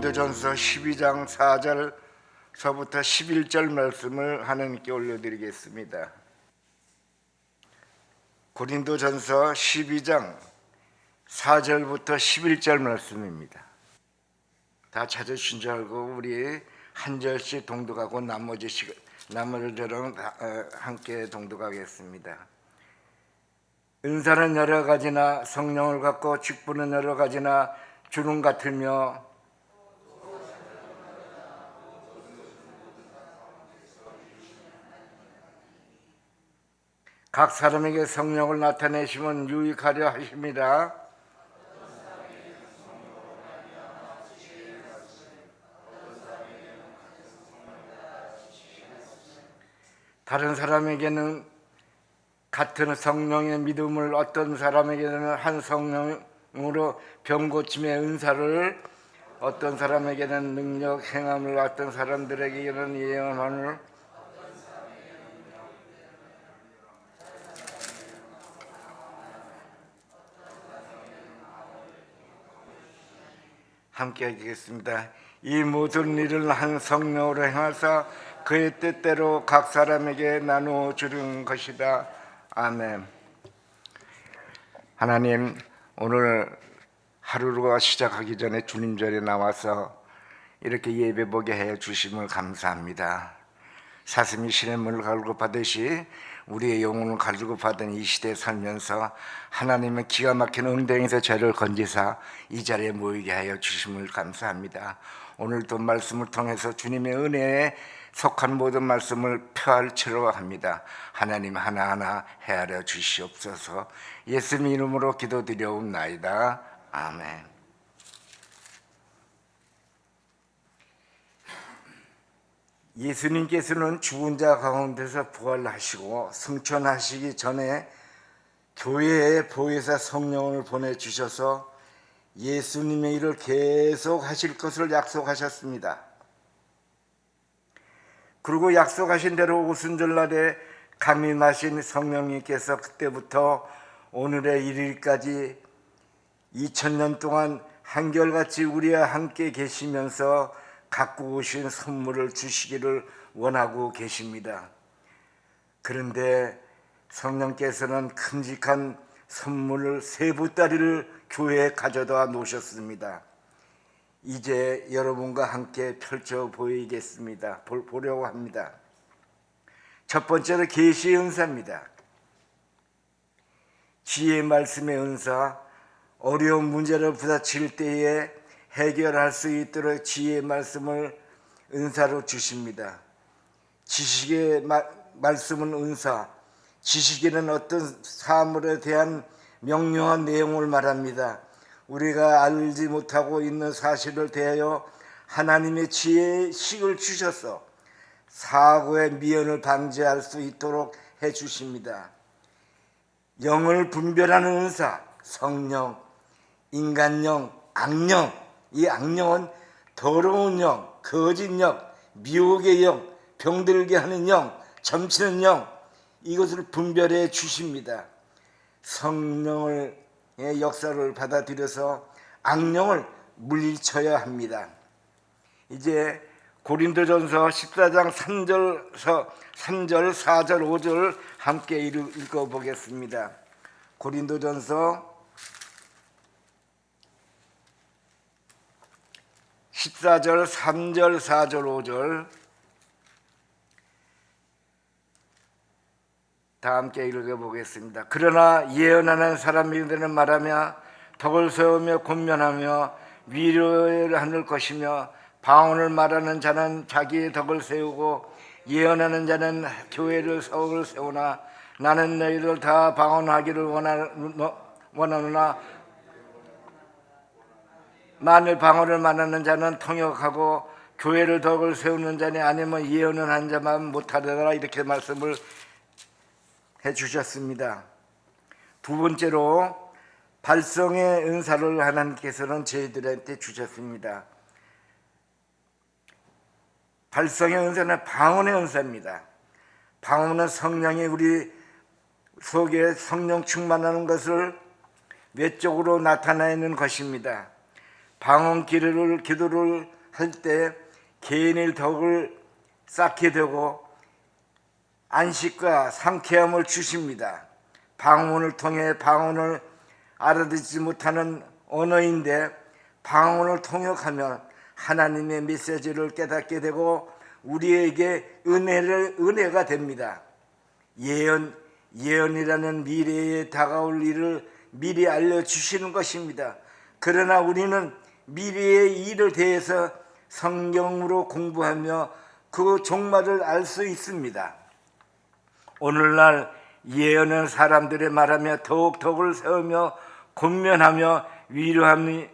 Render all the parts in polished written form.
고린도전서 12장 4절서부터 11절 말씀을 하나님께 올려드리겠습니다. 고린도전서 12장 4절부터 11절 말씀입니다. 다 찾으신 줄 알고 우리 한 절씩 동독하고 나머지들은 함께 동독하겠습니다. 은사는 여러 가지나 성령을 갖고 직분은 여러 가지나 주는 같으며 각 사람에게 성령을 나타내시면 유익하려 하심이라. 다른 사람에게는 같은 성령의 믿음을, 어떤 사람에게는 한 성령으로 병고침의 은사를, 어떤 사람에게는 능력 행함을, 어떤 사람들에게는 예언함을, 함께 하겠습니다. 이 모든 일을 한 성령으로 행하사 그의 뜻대로 각 사람에게 나누어 주는 것이다. 아멘. 하나님, 오늘 하루가 시작하기 전에 주님 전에 나와서 이렇게 예배 보게 해 주심을 감사합니다. 사슴이 신의 문을 갈급하듯이 우리의 영혼을 갈급하던 이 시대에 살면서 하나님은 기가 막힌 은행에서 죄를 건지사 이 자리에 모이게 하여 주심을 감사합니다. 오늘도 말씀을 통해서 주님의 은혜에 속한 모든 말씀을 펴알치려 합니다. 하나님 하나하나 헤아려 주시옵소서. 예수님 이름으로 기도드려옵나이다. 아멘. 예수님께서는 죽은 자 가운데서 부활하시고 승천하시기 전에 교회에 보혜사 성령을 보내주셔서 예수님의 일을 계속 하실 것을 약속하셨습니다. 그리고 약속하신 대로 오순절날에 강림하신 성령님께서 그때부터 오늘의 이르기까지 2000년 동안 한결같이 우리와 함께 계시면서 갖고 오신 선물을 주시기를 원하고 계십니다. 그런데 성령께서는 큼직한 선물을 세 보따리를 교회에 가져다 놓으셨습니다. 이제 여러분과 함께 펼쳐 보려고 합니다. 첫 번째로 계시의 은사입니다. 지혜의 말씀의 은사, 어려운 문제를 부딪힐 때에 해결할 수 있도록 지혜의 말씀을 은사로 주십니다. 지식의 말씀은 은사, 지식에는 어떤 사물에 대한 명료한 내용을 말합니다. 우리가 알지 못하고 있는 사실을 대하여 하나님의 지혜식을 주셔서 사고의 미연을 방지할 수 있도록 해주십니다. 영을 분별하는 은사, 성령, 인간령, 악령. 이 악령은 더러운 영, 거짓 영, 미혹의 영, 병들게 하는 영, 점치는 영, 이것을 분별해 주십니다. 성령의 역사를 받아들여서 악령을 물리쳐야 합니다. 이제 고린도전서 14장 3절, 4절, 5절 함께 읽어보겠습니다. 고린도전서 14절, 3절, 4절, 5절 다 함께 읽어보겠습니다. 그러나 예언하는 사람들은 말하며 덕을 세우며 권면하며 위로를 하는 것이며 방언을 말하는 자는 자기의 덕을 세우고 예언하는 자는 교회를 덕을 세우나 나는 너희들 다 방언하기를 원하노나 만일 방언을 말하는 자는 통역하고 교회를 덕을 세우는 자니 아니면 예언을 한 자만 못하더라. 이렇게 말씀을 해주셨습니다. 두 번째로 발성의 은사를 하나님께서는 저희들한테 주셨습니다. 발성의 은사는 방언의 은사입니다. 방언은 성령이 우리 속에 성령 충만하는 것을 외적으로 나타내는 것입니다. 방언 기도를 할 때 개인의 덕을 쌓게 되고 안식과 상쾌함을 주십니다. 방언을 통해 방언을 알아듣지 못하는 언어인데 방언을 통역하면 하나님의 메시지를 깨닫게 되고 우리에게 은혜가 됩니다. 예언이라는 미래에 다가올 일을 미리 알려주시는 것입니다. 그러나 우리는 미래의 일을 대해서 성경으로 공부하며 그 종말을 알 수 있습니다. 오늘날 예언은 사람들의 말하며 더욱 덕을 세우며 권면하며 위하는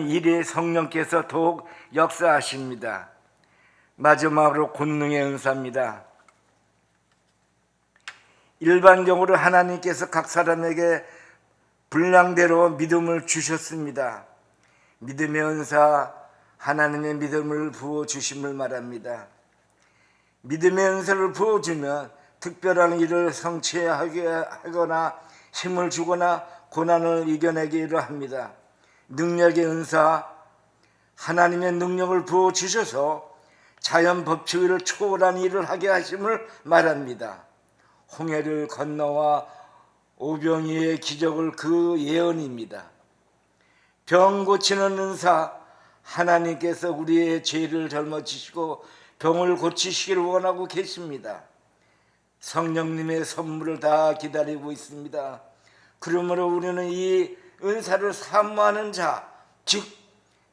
일에 성령께서 더욱 역사하십니다. 마지막으로 권능의 은사입니다. 일반적으로 하나님께서 각 사람에게 분량대로 믿음을 주셨습니다. 믿음의 은사, 하나님의 믿음을 부어주심을 말합니다. 믿음의 은사를 부어주면 특별한 일을 성취하게 하거나 힘을 주거나 고난을 이겨내기를 합니다. 능력의 은사, 하나님의 능력을 부어주셔서 자연 법칙을 초월한 일을 하게 하심을 말합니다. 홍해를 건너와 오병이의 기적을 그 예언입니다. 병 고치는 은사, 하나님께서 우리의 죄를 젊어지시고 병을 고치시기를 원하고 계십니다. 성령님의 선물을 다 기다리고 있습니다. 그러므로 우리는 이 은사를 사모하는 자, 즉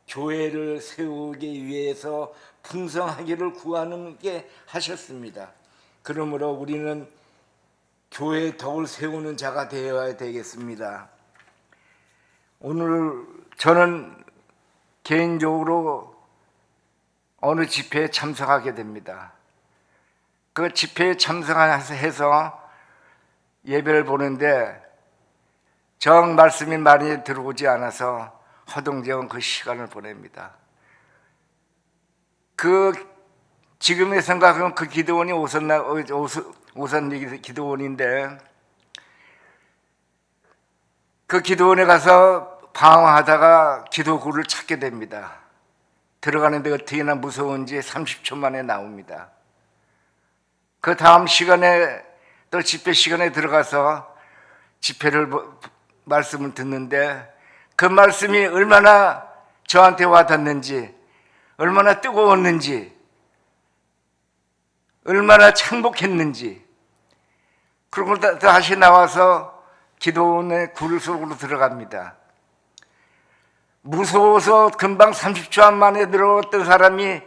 교회를 세우기 위해서 풍성하기를 구하는 게 하셨습니다. 그러므로 우리는 교회의 덕을 세우는 자가 되어야 되겠습니다. 오늘 저는 개인적으로 어느 집회에 참석하게 됩니다. 그 집회에 참석해서 예배를 보는데 정 말씀이 많이 들어오지 않아서 허둥지둥 그 시간을 보냅니다. 지금의 생각은 그 기도원이 오선 기도원인데 그 기도원에 가서 방황하다가 기도구를 찾게 됩니다. 들어가는데 어떻게나 무서운지 30초 만에 나옵니다. 그 다음 시간에 또 집회 시간에 들어가서 집회를 말씀을 듣는데 그 말씀이 얼마나 저한테 와닿는지, 얼마나 뜨거웠는지, 얼마나 행복했는지. 그리고 다시 나와서 기도원의 굴 속으로 들어갑니다. 무서워서 금방 30초 만에 들어왔던 사람이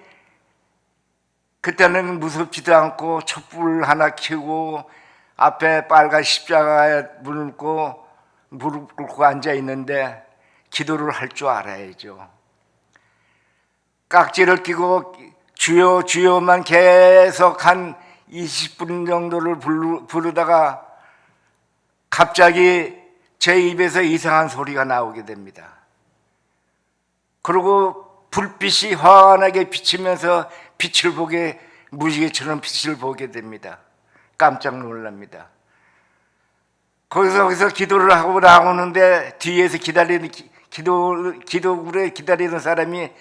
그때는 무섭지도 않고 촛불 하나 켜고 앞에 빨간 십자가에 무릎 꿇고 앉아 있는데 기도를 할 줄 알아야죠. 깍지를 끼고 주여 주여만 계속 한 20분 정도를 부르다가 갑자기 제 입에서 이상한 소리가 나오게 됩니다. 그리고 불빛이 환하게 비치면서 무지개처럼 빛을 보게 됩니다. 깜짝 놀랍니다. 거기서 기도를 하고 나오는데 뒤에서 기도굴에 기다리는 사람이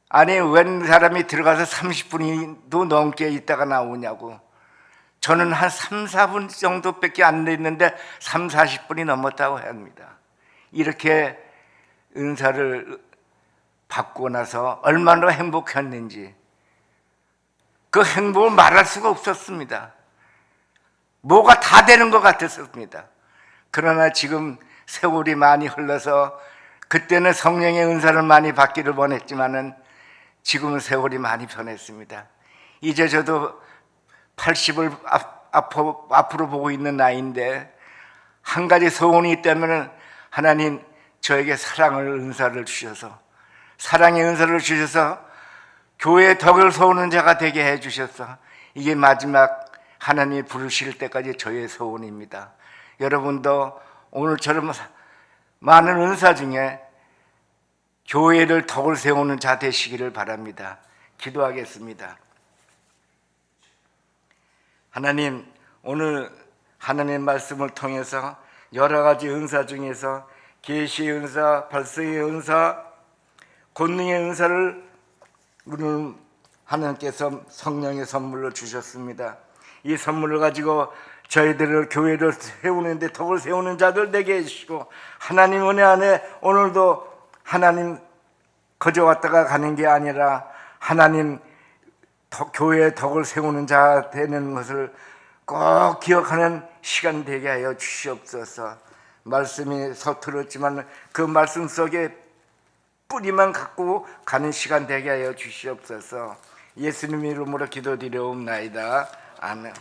아니 웬 사람이 들어가서 30분도 넘게 있다가 나오냐고. 저는 한 3, 4분 정도밖에 안 됐는데 3, 40분이 넘었다고 합니다. 이렇게 은사를 받고 나서 얼마나 행복했는지 그 행복을 말할 수가 없었습니다. 뭐가 다 되는 것 같았습니다. 그러나 지금 세월이 많이 흘러서 그때는 성령의 은사를 많이 받기를 원했지만은 지금은 세월이 많이 변했습니다. 이제 저도 80을 앞으로 보고 있는 나이인데 한 가지 소원이 있다면 하나님 저에게 은사를 주셔서 사랑의 은사를 주셔서 교회의 덕을 세우는 자가 되게 해주셔서 이게 마지막 하나님이 부르실 때까지 저의 소원입니다. 여러분도 오늘처럼 많은 은사 중에 교회를 덕을 세우는 자 되시기를 바랍니다. 기도하겠습니다. 하나님, 오늘 하나님의 말씀을 통해서 여러 가지 은사 중에서 계시의 은사, 발성의 은사, 권능의 은사를 우리는 하나님께서 성령의 선물로 주셨습니다. 이 선물을 가지고 저희들을 교회를 세우는데 덕을 세우는 자들 되게 해주시고, 하나님 은혜 안에 오늘도 하나님 거저 왔다가 가는 게 아니라 하나님 교회의 덕을 세우는 자 되는 것을 꼭 기억하는 시간 되게 하여 주시옵소서. 말씀이 서툴었지만 그 말씀 속에 뿌리만 갖고 가는 시간 되게 하여 주시옵소서. 예수님 이름으로 기도드려옵나이다. 아멘.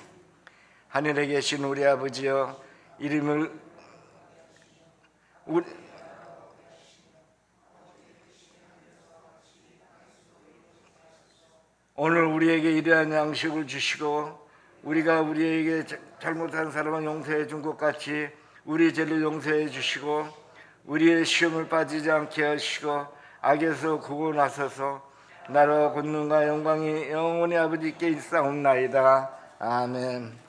하늘에 계신 우리 아버지여, 이름을 오늘 우리에게 이러한 양식을 주시고, 우리가 우리에게 잘못한 사람은 용서해 준 것 같이 우리 죄를 용서해 주시고, 우리의 시험을 빠지지 않게 하시고 악에서 구원하소서. 나라와 권능과 영광이 영원히 아버지께 있사옵나이다. 아멘.